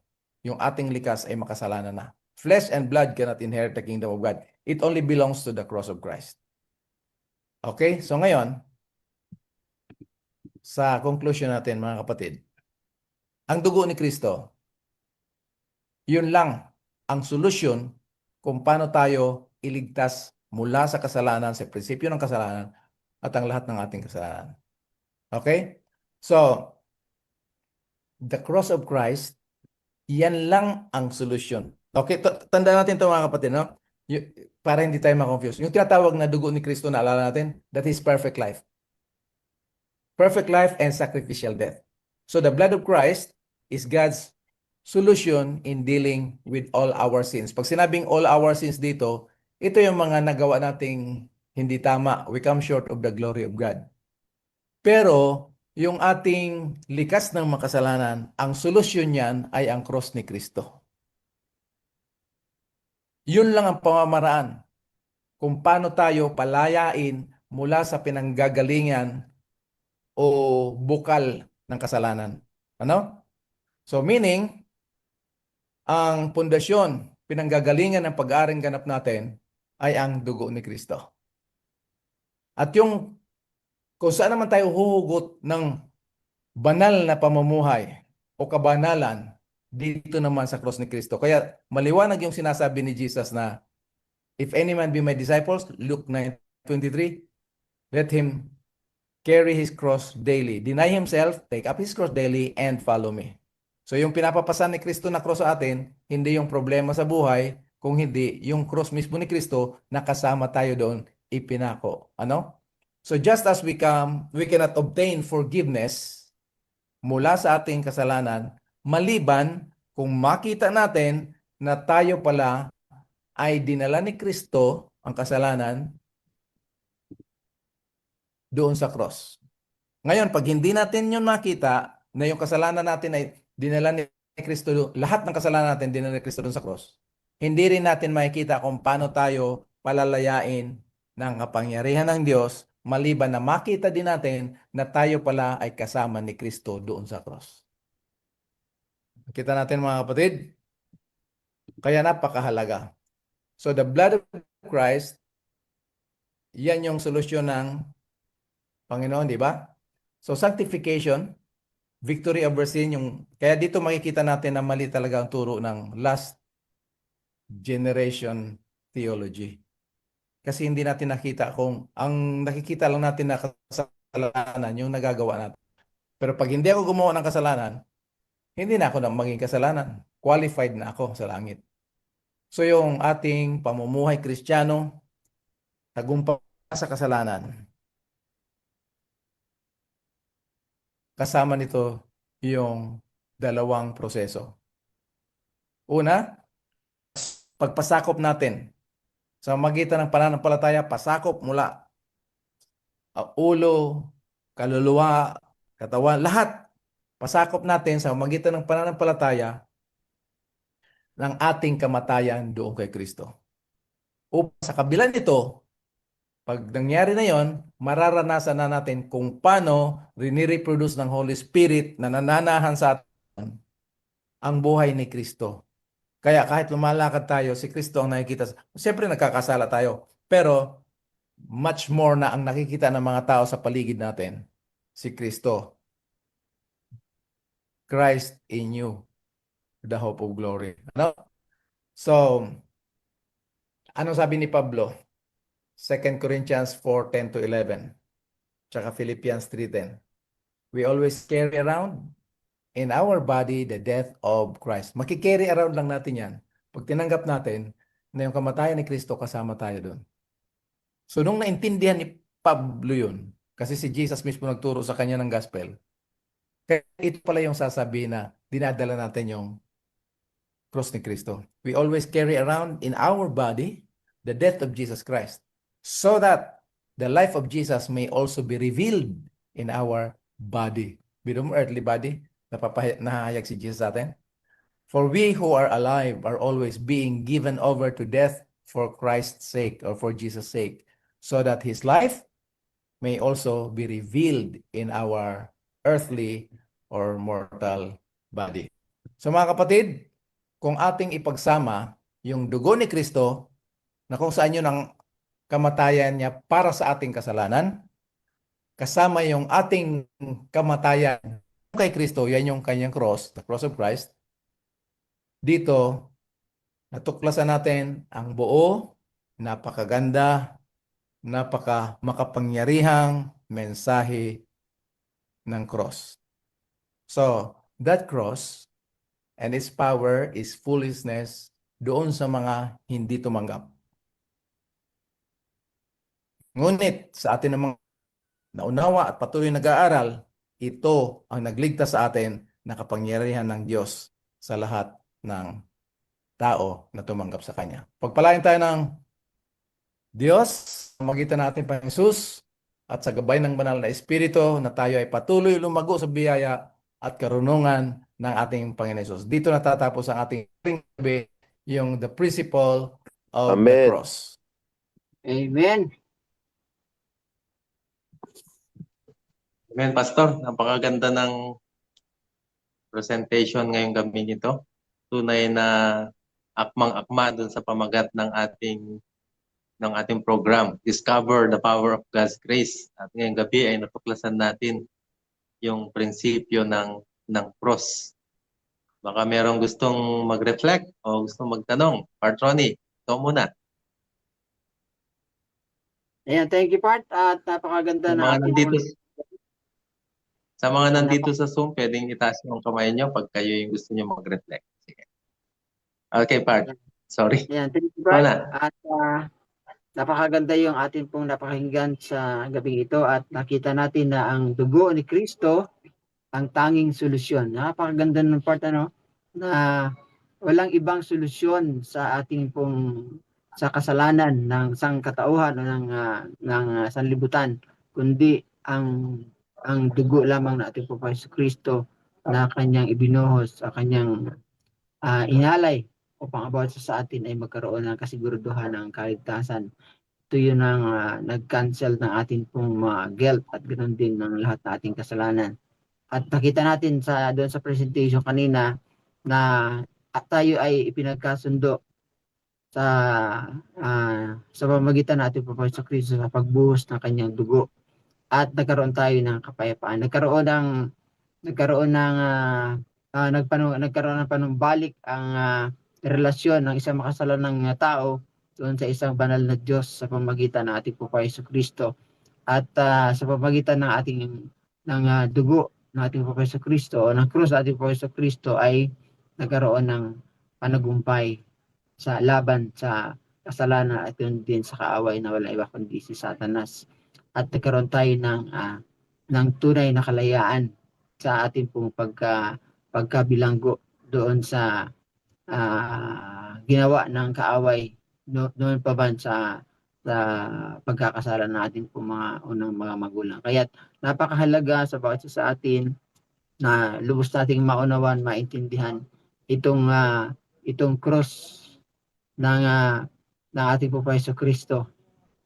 E: yung ating likas ay makasalanan na. Flesh and blood cannot inherit the kingdom of God. It only belongs to the cross of Christ. Okay? So ngayon, sa conclusion natin, mga kapatid, ang dugo ni Kristo, yun lang ang solusyon kung paano tayo iligtas mula sa kasalanan, sa prinsipyo ng kasalanan, at ang lahat ng ating kasalanan. Okay? So, the cross of Christ, yan lang ang solusyon. Okay? Tandaan natin ito, mga kapatid, no? Para hindi tayo ma-confuse. Yung tinatawag na dugo ni Kristo, naalala natin, that is perfect life. Perfect life and sacrificial death. So the blood of Christ is God's solution in dealing with all our sins. Pag sinabing all our sins dito, ito yung mga nagawa nating hindi tama. We come short of the glory of God. Pero yung ating likas ng makasalanan, ang solusyon niyan ay ang cross ni Kristo. Yun lang ang pamamaraan kung paano tayo palayain mula sa pinanggagalingan o bukal ng kasalanan. Ano? So meaning, ang pundasyon, pinanggagalingan ng pag-aaring ganap natin ay ang dugo ni Kristo. At yung kung saan naman tayo huhugot ng banal na pamumuhay o kabanalan dito naman sa cross ni Kristo. Kaya maliwanag yung sinasabi ni Jesus na if any man be my disciples, Luke 9:23, let him carry his cross daily. Deny himself, take up his cross daily, and follow me. So yung pinapapasan ni Kristo na cross sa atin, hindi yung problema sa buhay, kung hindi yung cross mismo ni Kristo na kasama tayo doon ipinako. Ano? So just as we cannot obtain forgiveness mula sa ating kasalanan, maliban kung makita natin na tayo pala ay dinala ni Kristo ang kasalanan doon sa cross. Ngayon, pag hindi natin yun makita, na yung kasalanan natin ay dinala ni Kristo, lahat ng kasalanan natin dinala ni Kristo doon sa cross, hindi rin natin makikita kung paano tayo palalayain ng kapangyarihan ng Diyos, maliban na makita din natin na tayo pala ay kasama ni Kristo doon sa cross. Kita natin mga kapatid? Kaya napakahalaga. So the blood of Christ, yan yung solusyon ng Panginoon, di ba? So sanctification, victory over sin, kaya dito makikita natin na mali talaga ang turo ng last generation theology. Kasi hindi natin nakita ang nakikita lang natin na kasalanan yung nagagawa natin. Pero pag hindi ako gumawa ng kasalanan, hindi na ako na maging kasalanan. Qualified na ako sa langit. So yung ating pamumuhay Kristiyano, tagumpay sa kasalanan. Kasama nito yung dalawang proseso. Una, pagpasakop natin sa magitan ng pananampalataya, pasakop mula ulo, kaluluwa, katawan, lahat. Pasakop natin sa magitan ng pananampalataya ng ating kamatayan doon kay Kristo. Upang sa kabila nito, pag nangyari na yon, mararanasan na natin kung paano rini-reproduce ng Holy Spirit na nananahan sa atin ang buhay ni Kristo. Kaya kahit lumalakad tayo, si Kristo ang nakikita. Siyempre nagkakasala tayo, pero much more na ang nakikita ng mga tao sa paligid natin, si Kristo. Christ in you, the hope of glory. Ano? So, anong sabi ni Pablo? 2 Corinthians 4:10-11, tsaka Philippians 3:10. We always carry around in our body the death of Christ. Makikarry around lang natin yan. Pag tinanggap natin na yung kamatayan ni Kristo, kasama tayo doon. So nung naintindihan ni Pablo yun, kasi si Jesus mismo nagturo sa kanya ng gospel, kaya ito pala yung sasabihin na dinadala natin yung cross ni Kristo. We always carry around in our body the death of Jesus Christ, so that the life of Jesus may also be revealed in our body. Bidong earthly body, nahahayag si Jesus sa atin. For we who are alive are always being given over to death for Christ's sake, or for Jesus' sake, so that His life may also be revealed in our earthly or mortal body. So mga kapatid, kung ating ipagsama yung dugo ni Kristo, na kung saan yun ang kamatayan niya para sa ating kasalanan, kasama yung ating kamatayan kay Kristo, yan yung kanyang cross, the cross of Christ. Dito, natuklasan natin ang buo, napakaganda, makapangyarihang mensahe ng cross. So, that cross and its power is foolishness doon sa mga hindi tumanggap. Ngunit sa atin namang naunawa at patuloy nag-aaral, ito ang nagligtas sa atin na kapangyarihan ng Diyos sa lahat ng tao na tumanggap sa Kanya. Pagpalain tayo ng Diyos, magitan natin pa Jesus, at sa gabay ng banal na Espiritu na tayo ay patuloy lumago sa biyaya at karunungan ng ating Panginoon Jesus. Dito natatapos ang ating gabi, yung the principle of the cross.
D: Amen.
B: Amen, Pastor. Napakaganda ng presentation ngayong gabi nito. Tunay na akmang-akma dun sa pamagat ng ating ng ating program, Discover the Power of God's Grace. At ngayong gabi ay natuklasan natin yung prinsipyo ng cross. Baka merong gustong mag-reflect o gustong magtanong. Patroni, ito muna.
D: Ayan, thank you, Part. At napakaganda
B: Sa
D: ng
B: mga
D: ating
B: nandito, sa mga
D: Ayan,
B: nandito sa Zoom, pwedeng itaas yung kamay nyo pag kayo yung gusto nyo mag-reflect. Sige. Okay, Part. Sorry.
D: Ayan, thank you,
B: Ikaw
D: Part.
B: na.
D: At napakaganda yung ating pong napakinggan sa gabing ito at nakita natin na ang dugo ni Kristo ang tanging solusyon. Napakaganda ng part na walang ibang solusyon sa ating pong sa kasalanan ng sangkatauhan o ng sanlibutan kundi ang dugo lamang ng ating Panginoon Hesus Kristo na kanyang ibinuhos sa kanyang inalay upang about sa atin ay magkaroon ng kasiguraduhan ng kaligtasan. Ito yun ang nag-cancel ng ating pong guilt at ganoon din ng lahat ng ating kasalanan. At nakita natin doon sa presentation kanina na tayo ay ipinagkasundo sa pamamagitan natin po sa Kristo sa pagbuhos ng kanyang dugo at nagkaroon tayo ng kapayapaan. Nagkaroon ng panumbalik ang relasyon ng isang makasalanang tao doon sa isang banal na Diyos sa pamamagitan ng ating Panginoon Hesus Kristo at sa pamamagitan ng ating dugo ng ating Panginoon Hesus Kristo o ng krus ng ating Panginoon Hesus Kristo ay nagkaroon ng panagumpay sa laban sa kasalanan at yun din sa kaaway na wala iba kundi si Satanas. At nagkaroon tayo ng tunay na kalayaan sa ating pong pagkabilanggo doon sa ginawa ng kaaway noon pa ba sa pagkakasala natin po mga unang mga magulang. Kaya napakahalaga sa bawat isa sa atin na lubos nating maunawan, maintindihan itong cross ng ating Panginoon Hesus Kristo.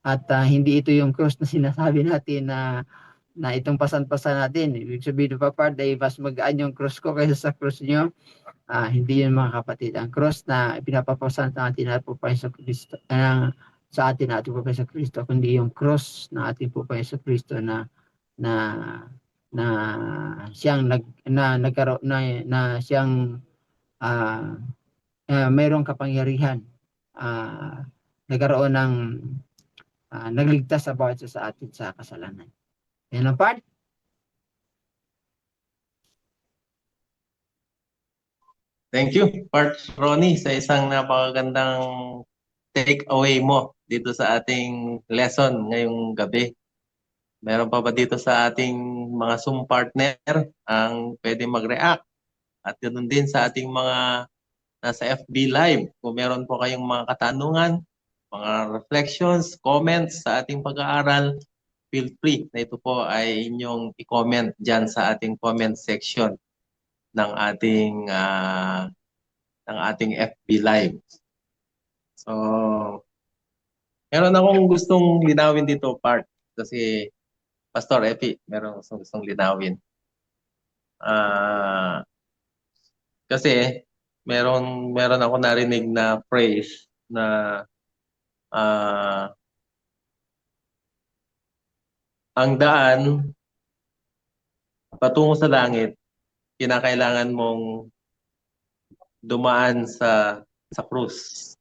D: At hindi ito yung cross na sinasabi natin na itong pasan-pasan natin. Ibig sabihin pa part ay mas magaan yung cross ko kaysa sa cross nyo. Hindi yun mga kapatid. Ang cross na pinapapasan natin na po sa Kristo, sa atin na ating po sa Kristo, kundi yung cross na ating po sa Kristo na siyang nagkaroon na siyang mayroong kapangyarihan nagkaroon ng nagligtas sa bawat isa sa atin sa kasalanan. Yan ang part.
B: Thank you, Part Ronnie, sa isang napakagandang take-away mo dito sa ating lesson ngayong gabi. Meron pa ba dito sa ating mga Zoom partner ang pwede mag-react? At ganoon din sa ating mga nasa FB Live. Kung meron po kayong mga katanungan, mga reflections, comments sa ating pag-aaral, feel free na ito po ay inyong i-comment dyan sa ating comment section ng ating FB Live. So, meron akong gustong linawin dito, Part, kasi Pastor Epi, meron akong gustong linawin. Kasi meron ako narinig na phrase na ang daan patungo sa langit, kinakailangan mong dumaan sa krus.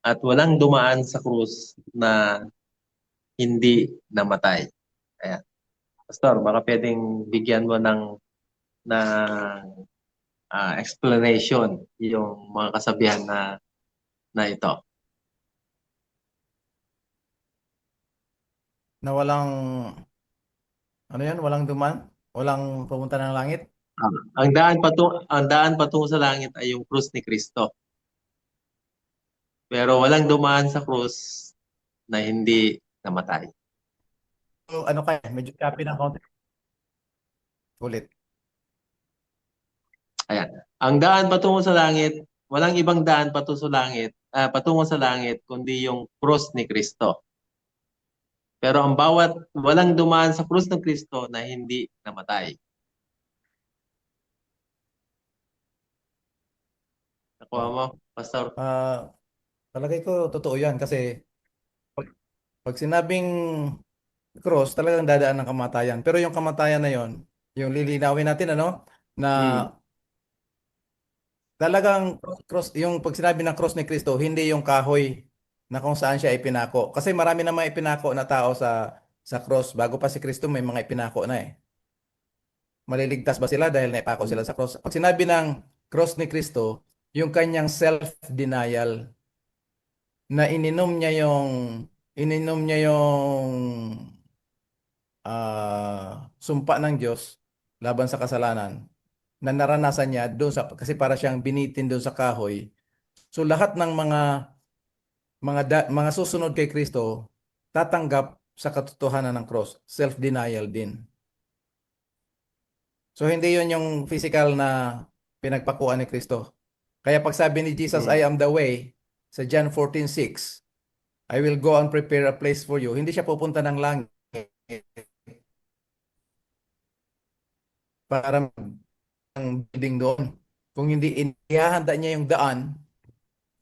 B: At walang dumaan sa krus na hindi namatay. Ayan. Pastor, baka pwedeng bigyan mo ng explanation yung mga kasabihan na ito.
E: Na walang duman, walang pumunta ng langit.
B: Ang daan patungo sa langit ay yung krus ni Kristo. Pero walang dumaan sa krus na hindi namatay.
E: So, medyo copy ng konti. Ulit.
B: Ayan. Ang daan patungo sa langit, walang ibang daan patungo sa langit kundi yung krus ni Kristo. Pero walang dumaan sa krus ng Kristo na hindi namatay. Nakuha mo, Pastor?
E: Palagay ko totoo yan kasi pag Pag sinabing cross, talagang dadaan ng kamatayan. Pero yung kamatayan na yon, yung lilinawin natin ano, na
B: Mm.
E: talagang cross, yung pag sinabi ng cross ni Kristo, hindi yung kahoy na kung saan siya ipinako. Kasi marami na mga ipinako na tao sa cross. Bago pa si Kristo, may mga ipinako na eh. Maliligtas ba sila dahil naipako sila sa cross? Pag sinabi ng cross ni Kristo, yung kanyang self-denial na ininom niya yung sumpa ng Diyos laban sa kasalanan na naranasan niya doon sa kasi para siyang binitin doon sa kahoy. So lahat ng mga susunod kay Kristo tatanggap sa katotohanan ng cross, self-denial din. So hindi 'yon yung physical na pinagpakuan ni Kristo. Kaya pag sabi ni Jesus,
B: Mm.
E: I am the way, sa John 14:6, I will go and prepare a place for you. Hindi siya pupunta ng langit para ang building doon. Kung hindi ihahanda niya yung daan,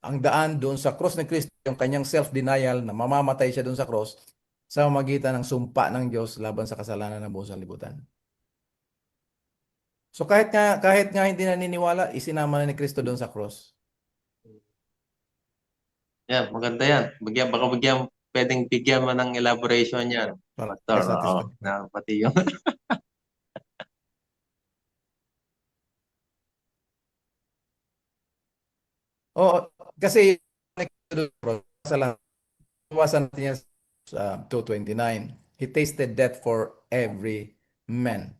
E: ang daan doon sa cross ni Kristo, yung kanyang self-denial na mamamatay siya doon sa cross sa magitan ng sumpa ng Diyos laban sa kasalanan ng buong sanlibutan. So kahit nga hindi naniniwala, isinama na ni Kristo doon sa cross.
B: Yan, maganda yan. Baka pwedeng bigyan mo ng elaboration yan,
E: Para
B: Pastor. Oo,
E: satisfied.
B: na pati yung
E: Oo, kasi sa lahat, iwasan natin yan sa 2:29. He tasted death for every man.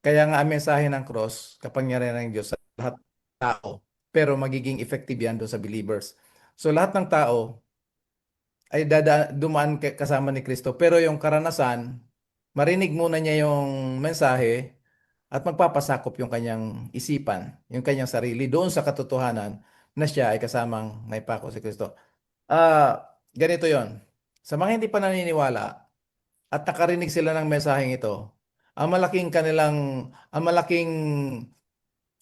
E: Kaya nga ang mensahe ng cross, kapangyarihan ng Diyos sa lahat ng tao, pero magiging effective yan doon sa believers. So lahat ng tao ay dumaan kasama ni Kristo, pero yung karanasan, marinig muna niya yung mensahe at magpapasakop yung kanyang isipan, yung kanyang sarili doon sa katotohanan na siya ay kasamang naipako si Kristo. Ganito yon. Sa mga hindi pa naniniwala at nakarinig sila ng mensaheng ito, ang malaking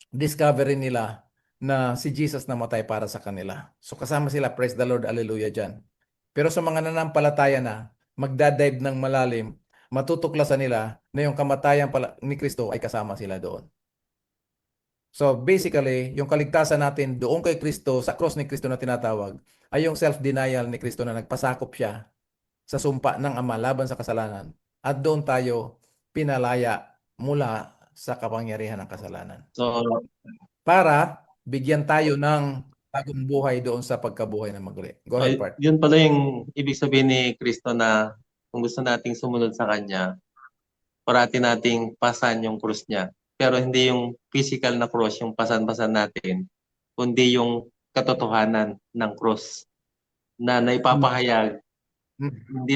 E: discovery nila na si Jesus namatay para sa kanila. So kasama sila, praise the Lord, hallelujah dyan. Pero sa mga nanampalataya na, magdadive ng malalim, matutuklasan nila na yung kamatayan ni Kristo ay kasama sila doon. So basically, yung kaligtasan natin doon kay Kristo, sa cross ni Kristo na tinatawag, ay yung self-denial ni Kristo na nagpasakop siya sa sumpa ng Ama laban sa kasalanan. At doon tayo pinalaya mula sa kapangyarihan ng kasalanan.
B: so
E: Para bigyan tayo ng bagong buhay doon sa pagkabuhay na maguli. Go ahead, Part.
B: yun pala yung ibig sabihin ni Kristo na kung gusto nating sumunod sa Kanya, parati nating pasan yung krus niya. Pero hindi yung physical na cross, yung pasan-pasan natin, kundi yung katotohanan ng cross na naipapahayag, hindi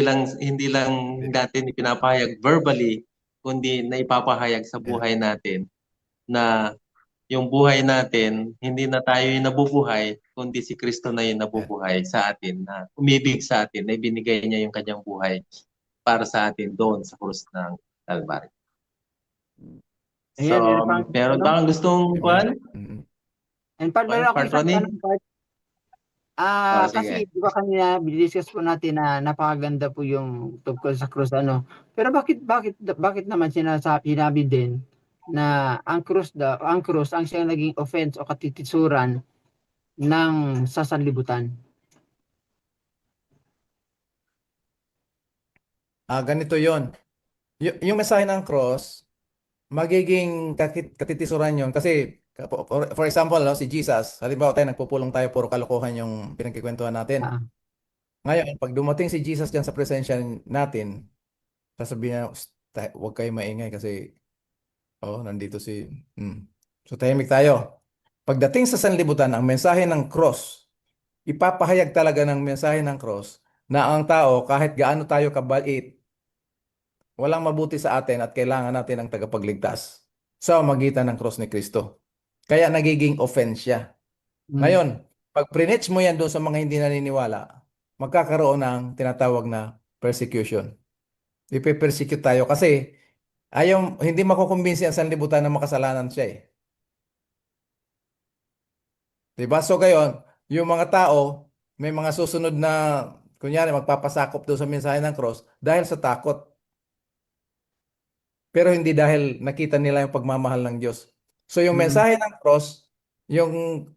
B: lang natin ipinapahayag verbally, kundi naipapahayag sa buhay natin na yung buhay natin, hindi na tayo yung nabubuhay, kundi si Kristo na yung nabubuhay sa atin, na umibig sa atin, na ibinigay niya yung kanyang buhay para sa atin doon sa krus ng Calvary. So,
D: Ayan, meron pang
B: meron
D: ano?
B: ba kang gustong kuhan?
D: And part, meron akong isang
B: Ronnie?
D: tanong, part.
B: Sige.
D: Kasi di ba kanina discuss po natin na napakaganda po yung tungkol sa cross ano. Pero bakit naman sinabi din na ang cross ang siyang naging offense o katitisuran ng sasanlibutan?
E: Ganito yon. Yung mensahe ng cross, magiging katitisuran yon kasi for example, no, si Jesus, halimbawa tayo nagpupulong tayo, puro kalokohan yung pinagkikwentuhan natin.
D: Ah,
E: Ngayon, pag dumating si Jesus dyan sa presensya natin, sasabihin niya, huwag kayo maingay kasi nandito si... So tahimik tayo. Pagdating sa sanlibutan, ang mensahe ng cross, ipapahayag talaga ng mensahe ng cross na ang tao, kahit gaano tayo kabait, walang mabuti sa atin at kailangan natin ng tagapagligtas sa magitan ng cross ni Kristo. Kaya nagiging offense siya. Ngayon, pag preach mo yan doon sa mga hindi naniniwala, magkakaroon ng tinatawag na persecution. Ipe-persecute tayo kasi hindi makukumbinsi ang sanlibutan na makasalanan siya eh. Diba? So ngayon, yung mga tao, may mga susunod na kunyari magpapasakop doon sa mensahe ng cross dahil sa takot. Pero hindi dahil nakita nila yung pagmamahal ng Diyos. So yung mensahe ng cross, yung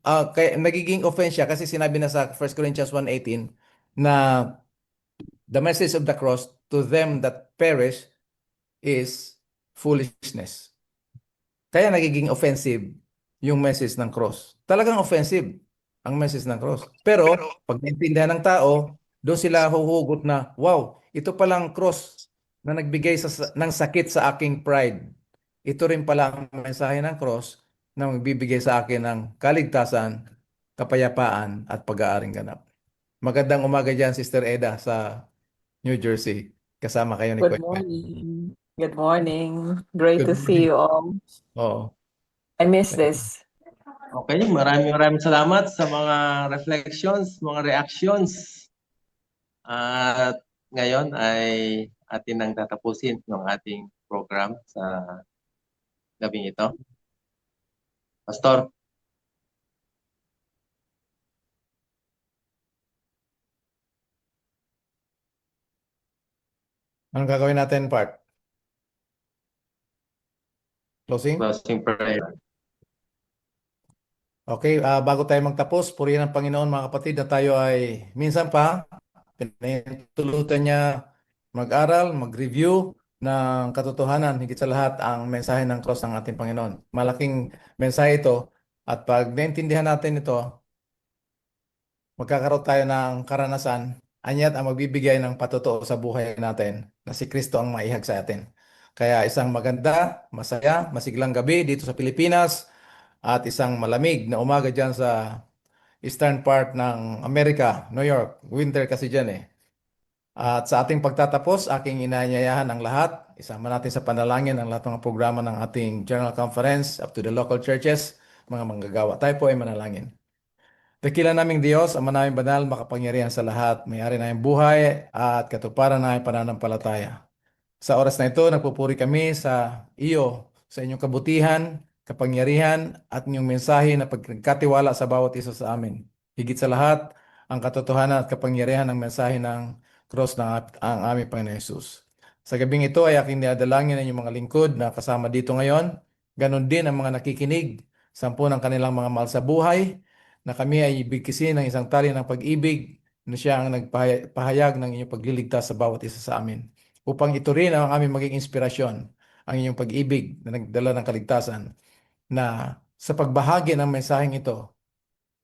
E: nagiging offense siya kasi sinabi na sa 1 Corinthians 1:18 na the message of the cross to them that perish is foolishness. Kaya nagiging offensive yung message ng cross. Talagang offensive ang message ng cross. Pero pag naintindihan ng tao, doon sila huhugot na, wow, ito palang cross na nagbigay ng sakit sa aking pride. Ito rin pala ang mensahe ng cross na magbibigay sa akin ng kaligtasan, kapayapaan at pag-aaring ganap. Magandang umaga dyan, Sister Eda sa New Jersey. Kasama kayo ni
C: Good
E: Kuya.
C: morning. Good morning. Great
E: Good
C: to see you all.
E: Oo.
C: I miss this.
B: Okay, maraming salamat sa mga reflections, mga reactions. At ngayon ay atin nang tatapusin ng ating program sa gabing ito. Pastor.
E: Anong gagawin natin, Part? Closing?
B: Closing prayer.
E: Okay, bago tayo magtapos, purihin ang Panginoon mga kapatid na tayo ay minsan pa pinahintulutan niya mag-aral, mag-review ng katotohanan, higit sa lahat ang mensahe ng cross ng ating Panginoon. Malaking mensahe ito at pag naintindihan natin ito, magkakaroon tayo ng karanasan, anyat ang magbibigay ng patotoo sa buhay natin na si Kristo ang maihag sa atin. Kaya isang maganda, masaya, masiglang gabi dito sa Pilipinas at isang malamig na umaga dyan sa eastern part ng Amerika, New York. Winter kasi dyan eh. At sa ating pagtatapos, aking inaanyayahan ang lahat. Isama natin sa panalangin ang lahat ng programa ng ating General Conference up to the local churches, mga manggagawa. Tayo po ay manalangin. Dakila naming Diyos, Ama naming banal, makapangyarihan sa lahat, may-ari na buhay at katuparan na pananampalataya. Sa oras na ito, nagpupuri kami sa iyo, sa inyong kabutihan, kapangyarihan at inyong mensahe na pagkatiwala sa bawat isa sa amin. Higit sa lahat, ang katotohanan at kapangyarihan ng mensahe ng cross ng ang aming Panginoon Hesus. Sa gabing ito ay aking niadalangin ang inyong mga lingkod na kasama dito ngayon. Ganon din ang mga nakikinig, sampu ng kanilang mga mahal sa buhay, na kami ay ibigkisin ng isang tali ng pag-ibig na siya ang nagpahayag ng inyong pagliligtas sa bawat isa sa amin. Upang ito rin ang aming maging inspirasyon, ang inyong pag-ibig na nagdala ng kaligtasan, na sa pagbahagi ng mensaheng ito,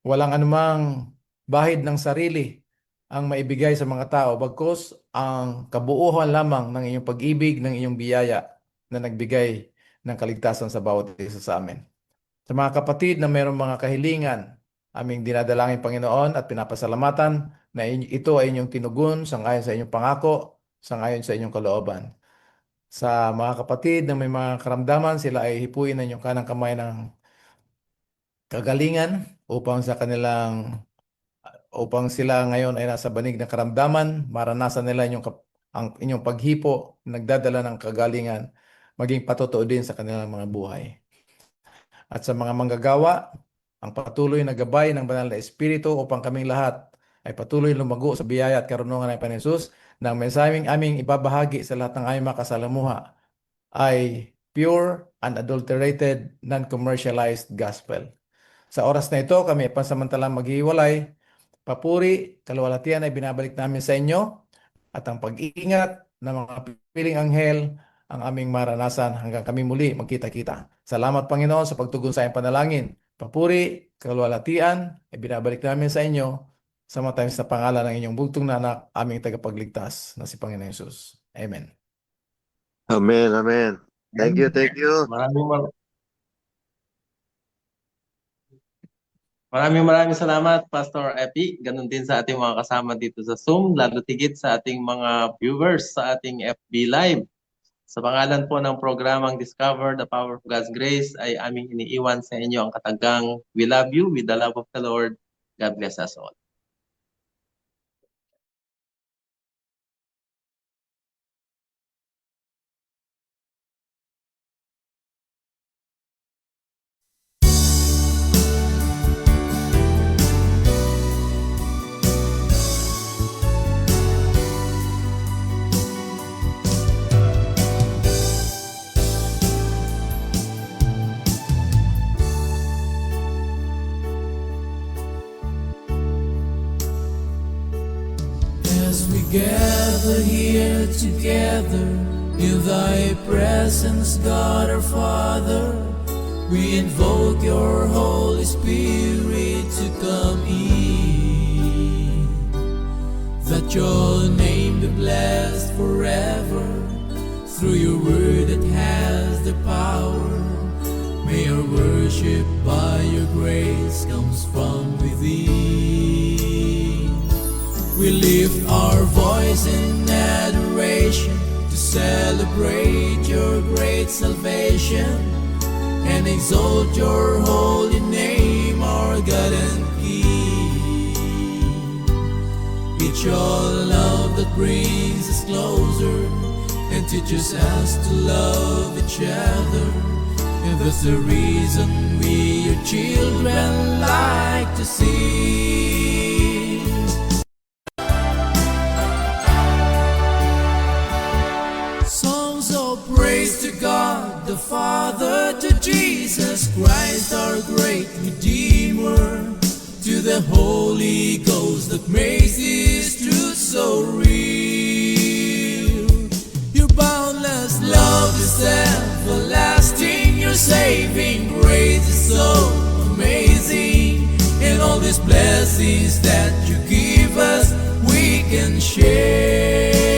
E: walang anumang bahid ng sarili ang maibigay sa mga tao, bagkus ang kabuuhan lamang ng inyong pag-ibig, ng inyong biyaya na nagbigay ng kaligtasan sa bawat isa sa amin. Sa mga kapatid na mayroong mga kahilingan, aming dinadalangin Panginoon at pinapasalamatan na ito ay inyong tinugon sangayon sa inyong pangako, sangayon sa inyong kalooban. Sa mga kapatid na may mga karamdaman, sila ay hipuin ng inyong kanang kamay ng kagalingan upang sila ngayon ay nasa banig ng karamdaman, maranasan nila ang inyong paghipo, nagdadala ng kagalingan, maging patotoo din sa kanilang mga buhay. At sa mga manggagawa, ang patuloy na gabay ng Banal na Espiritu upang kaming lahat ay patuloy lumago sa biyaya at karunungan ng Panginoon Hesus na ang mensaheng aming ibabahagi sa lahat ng aming makasalamuha ay pure, unadulterated, non-commercialized gospel. Sa oras na ito, kami ay pansamantalang maghihiwalay. Papuri, kaluwalhatian ay binabalik namin sa inyo at ang pag-iingat ng mga piling anghel ang aming maranasan hanggang kami muli magkita-kita. Salamat Panginoon sa pagtugon sa aming panalangin. Papuri, kaluwalhatian ay binabalik namin sa inyo sa matamis na pangalan ng inyong bugtong na anak, aming tagapagligtas na si Panginoon Hesus. Amen.
F: Amen, amen. Thank you, thank you.
B: Maraming salamat, Pastor Epi. Ganun din sa ating mga kasama dito sa Zoom, lalo tigit sa ating mga viewers sa ating FB Live. Sa pangalan po ng programang Discover the Power of God's Grace ay aming iniiwan sa inyo ang katagang We love you with the love of the Lord. God bless us all.
A: As we gather here together in thy presence, God our Father, we invoke your Holy Spirit to come in, that your name be blessed forever through your word that has the power. May our worship by your grace comes from within. We lift our voice in adoration to celebrate your great salvation and exalt your holy name, our God and King. It's your love that brings us closer and teaches us to love each other, and that's the reason we, your children, like to sing. Songs of praise to God the Father, to Jesus Christ our great Redeemer, to the Holy Ghost that makes His truth so real. Your boundless love is everlasting, your saving grace is so amazing, and all these blessings that you give us we can share.